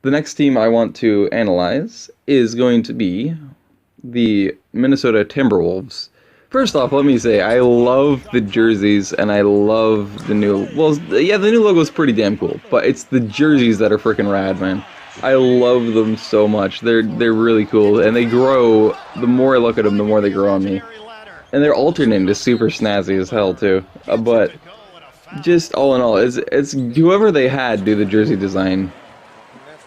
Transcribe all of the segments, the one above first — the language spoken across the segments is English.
The next team I want to analyze is going to be the Minnesota Timberwolves. First off, let me say I love the jerseys and I love the new. Well, yeah, the new logo is pretty damn cool, but it's the jerseys that are freaking rad, man. I love them so much. They're really cool, and they grow. The more I look at them, the more they grow on me. And their alternate is super snazzy as hell too. But just all in all, it's whoever they had do the jersey design.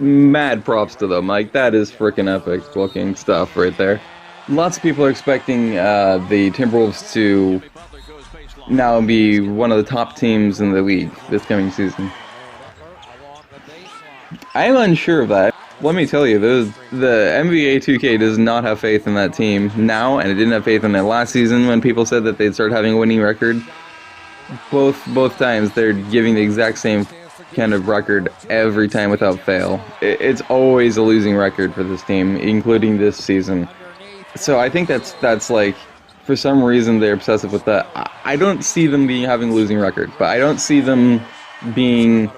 Mad props to them. Like, that is freaking epic looking stuff right there. Lots of people are expecting the Timberwolves to now be one of the top teams in the league this coming season. I'm unsure of that. Let me tell you, the NBA 2K does not have faith in that team now, and it didn't have faith in it last season when people said that they'd start having a winning record. Both times they're giving the exact same kind of record every time without fail. It's always a losing record for this team, including this season. So I think that's like, for some reason they're obsessive with that. I don't see them having a losing record, but I don't see them being,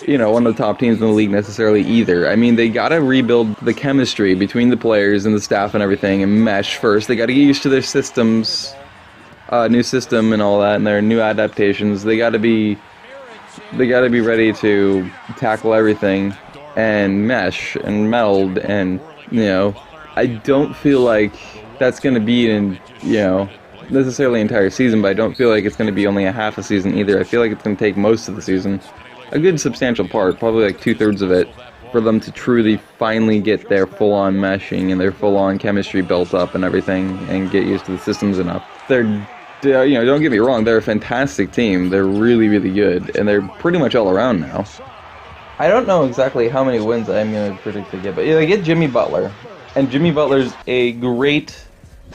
one of the top teams in the league necessarily either. I mean, they gotta rebuild the chemistry between the players and the staff and everything and mesh first. They gotta get used to their systems, new system and all that, and their new adaptations. They gotta be ready to tackle everything and mesh and meld, and I don't feel like that's going to be in necessarily entire season, but I don't feel like it's going to be only a half a season either. I feel like it's going to take most of the season, a good substantial part, probably like 2/3 of it, for them to truly finally get their full-on meshing and their full-on chemistry built up and everything, and get used to the systems enough. Don't get me wrong, they're a fantastic team. They're really, really good, and they're pretty much all around now. I don't know exactly how many wins I'm going to predict they get, but they get Jimmy Butler, and Jimmy Butler's a great,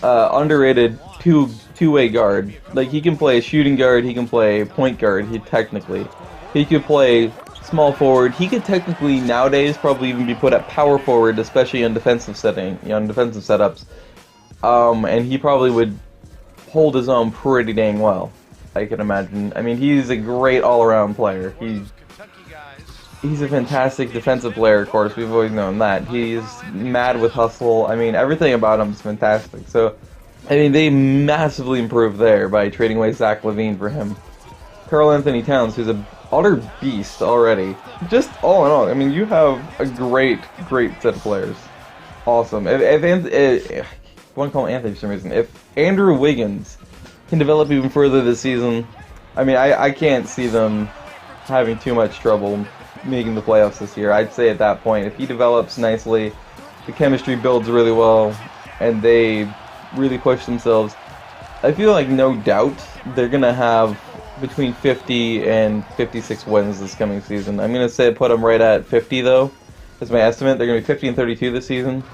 underrated two-way guard. Like, he can play shooting guard, he can play point guard, he could play small forward. He could technically, nowadays, probably even be put at power forward, especially in defensive defensive setups. And he probably would hold his own pretty dang well, I can imagine. I mean, he's a great all-around player. He's a fantastic defensive player, of course. We've always known that. He's mad with hustle. I mean, everything about him is fantastic. So, I mean, they massively improved there by trading away Zach LaVine for him. Karl Anthony Towns, who's an utter beast already. Just all in all, I mean, you have a great set of players. Awesome. I want to call him Anthony for some reason. If Andrew Wiggins can develop even further this season, I mean, I can't see them having too much trouble making the playoffs this year. I'd say at that point, if he develops nicely, the chemistry builds really well, and they really push themselves, I feel like no doubt they're going to have between 50 and 56 wins this coming season. I'm going to say put them right at 50, though. That's my estimate. They're going to be 50 and 32 this season.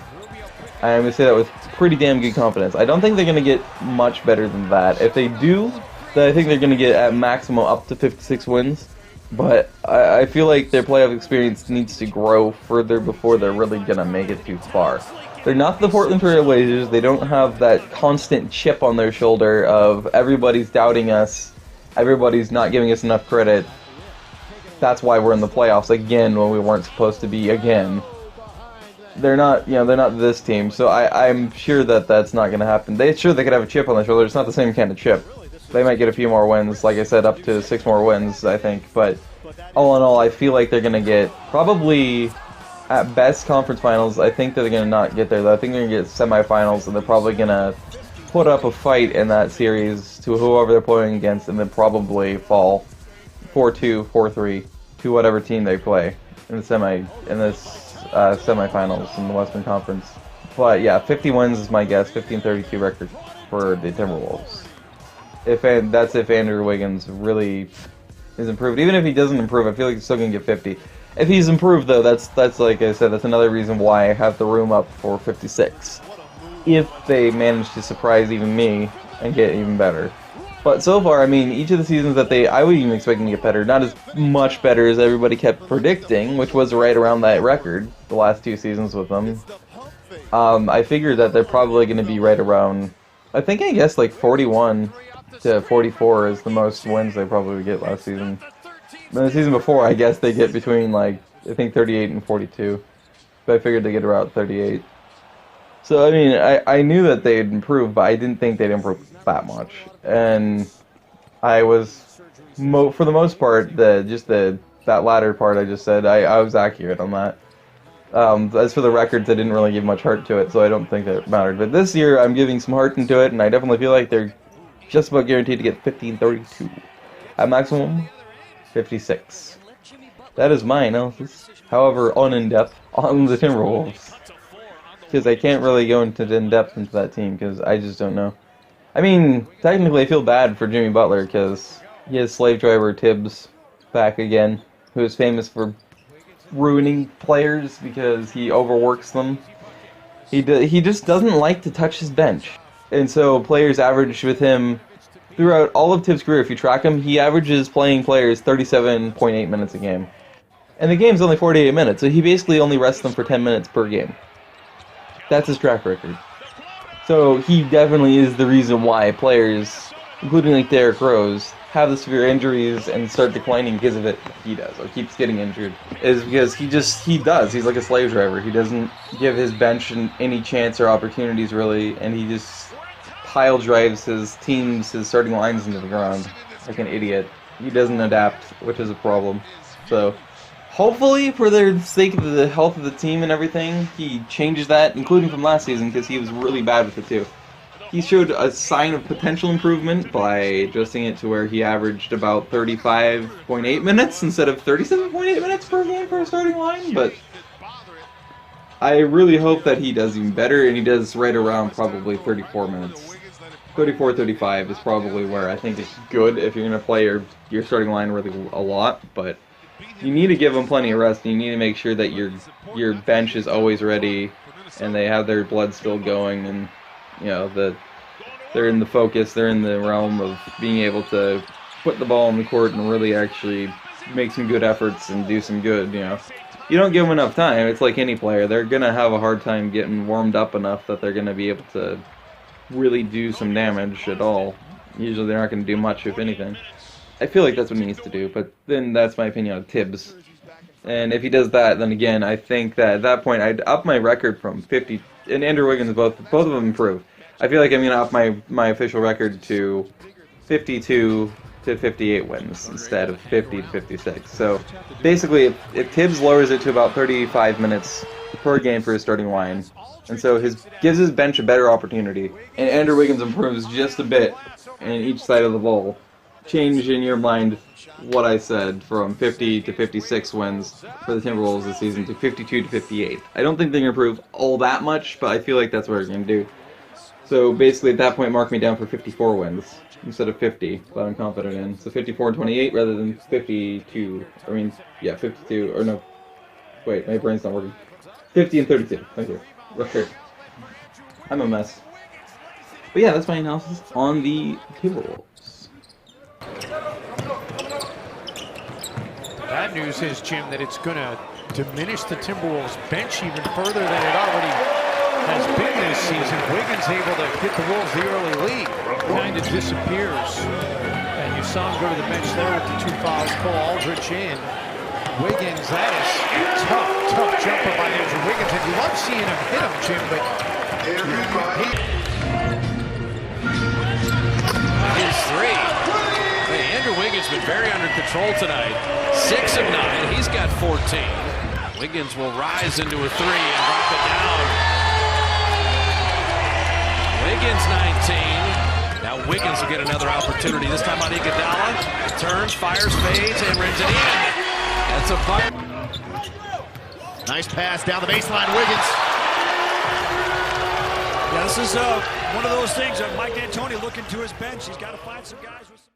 I'm going to say that with pretty damn good confidence. I don't think they're going to get much better than that. If they do, then I think they're going to get at maximum up to 56 wins. But I feel like their playoff experience needs to grow further before they're really going to make it too far. They're not the Portland Trail Blazers. They don't have that constant chip on their shoulder of everybody's doubting us, everybody's not giving us enough credit. That's why we're in the playoffs again when we weren't supposed to be again. They're not this team, so I'm sure that that's not going to happen. They could have a chip on their shoulder. It's not the same kind of chip. They might get a few more wins, like I said, up to 6 more wins, I think. But all in all, I feel like they're going to get probably, at best, conference finals. I think that they're going to not get there, though. I think they're going to get semifinals, and they're probably going to put up a fight in that series to whoever they're playing against, and then probably fall 4-2, 4-3 to whatever team they play in the semifinals in the Western Conference. But yeah, 50 wins is my guess. 50 and 32 record for the Timberwolves. That's if Andrew Wiggins really is improved. Even if he doesn't improve, I feel like he's still gonna get 50. If he's improved, though, that's like I said, that's another reason why I have the room up for 56. If they manage to surprise even me and get even better. But so far, I mean, each of the seasons that I would even expect them to get better. Not as much better as everybody kept predicting, which was right around that record, the last 2 seasons with them. I figured that they're probably going to be right around, I guess like 41 to 44 is the most wins they probably would get last season. Then the season before, I guess they get between like I think 38 and 42. But I figured they'd get around 38. So, I mean, I knew that they'd improve, but I didn't think they'd improve that much. And I was, for the most part, that latter part I just said, I was accurate on that. As for the records, I didn't really give much heart to it, so I don't think that it mattered. But this year, I'm giving some heart into it, and I definitely feel like they're just about guaranteed to get 50 and 32. At maximum, 56. That is my analysis. However, in-depth on the Timberwolves. Because I can't really go in-depth into that team, because I just don't know. I mean, technically I feel bad for Jimmy Butler, because he has slave driver Tibbs back again, who is famous for ruining players because he overworks them. He just doesn't like to touch his bench. And so players average with him, throughout all of Tibbs' career, if you track him, he averages playing players 37.8 minutes a game. And the game's only 48 minutes, so he basically only rests them for 10 minutes per game. That's his track record. So he definitely is the reason why players, including like Derrick Rose, have the severe injuries and start declining because of it. He does, or keeps getting injured, is because he does. He's like a slave driver. He doesn't give his bench any chance or opportunities really, and he just pile drives his teams, his starting lines into the ground like an idiot. He doesn't adapt, which is a problem. So hopefully, for the sake of the health of the team and everything, he changes that, including from last season, because he was really bad with it too. He showed a sign of potential improvement by adjusting it to where he averaged about 35.8 minutes instead of 37.8 minutes per game for a starting line, but I really hope that he does even better, and he does right around probably 34 minutes. 34, 35 is probably where I think it's good if you're going to play your starting line really a lot, but you need to give them plenty of rest, and you need to make sure that your bench is always ready, and they have their blood still going, and you know, they're in the focus, they're in the realm of being able to put the ball on the court and really actually make some good efforts and do some good, you know. You don't give them enough time, it's like any player, they're going to have a hard time getting warmed up enough that they're going to be able to really do some damage at all. Usually they're not going to do much, if anything. I feel like that's what he needs to do, but then that's my opinion on Tibbs. And if he does that, then again, I think that at that point I'd up my record from 50, and Andrew Wiggins, both of them improve. I feel like I'm going to up my official record to 52 to 58 wins instead of 50 to 56. So basically, if Tibbs lowers it to about 35 minutes per game for his starting line, and so gives his bench a better opportunity, and Andrew Wiggins improves just a bit in each side of the ball, change in your mind what I said from 50 to 56 wins for the Timberwolves this season to 52 to 58. I don't think they're going to improve all that much, but I feel like that's what they're going to do. So basically at that point, mark me down for 54 wins instead of 50, but I'm confident in. So 54 and 28 rather than 52. I mean, yeah, 52, or no. Wait, my brain's not working. 50 and 32. Thank you. Record. I'm a mess. But yeah, that's my analysis on the Timberwolves. Bad news is, Jim, that it's going to diminish the Timberwolves bench even further than it already has been this season. Wiggins able to get the Wolves the early lead. Kind of disappears. And you saw him go to the bench there with the 2 fouls. Pull Aldridge in. Wiggins, that is a tough jumper by Andrew Wiggins. And you love seeing him hit him, Jim, but his three. Hey, Andrew Wiggins been very under control tonight. 6 of 9. He's got 14. Wiggins will rise into a three and drop it down. Wiggins 19. Now Wiggins will get another opportunity. This time on Iguodala. Turns, fires, fades, and rims it in. That's a fire. Nice pass down the baseline, Wiggins. Yeah, this is one of those things. Mike D'Antoni looking to his bench. He's got to find some guys with some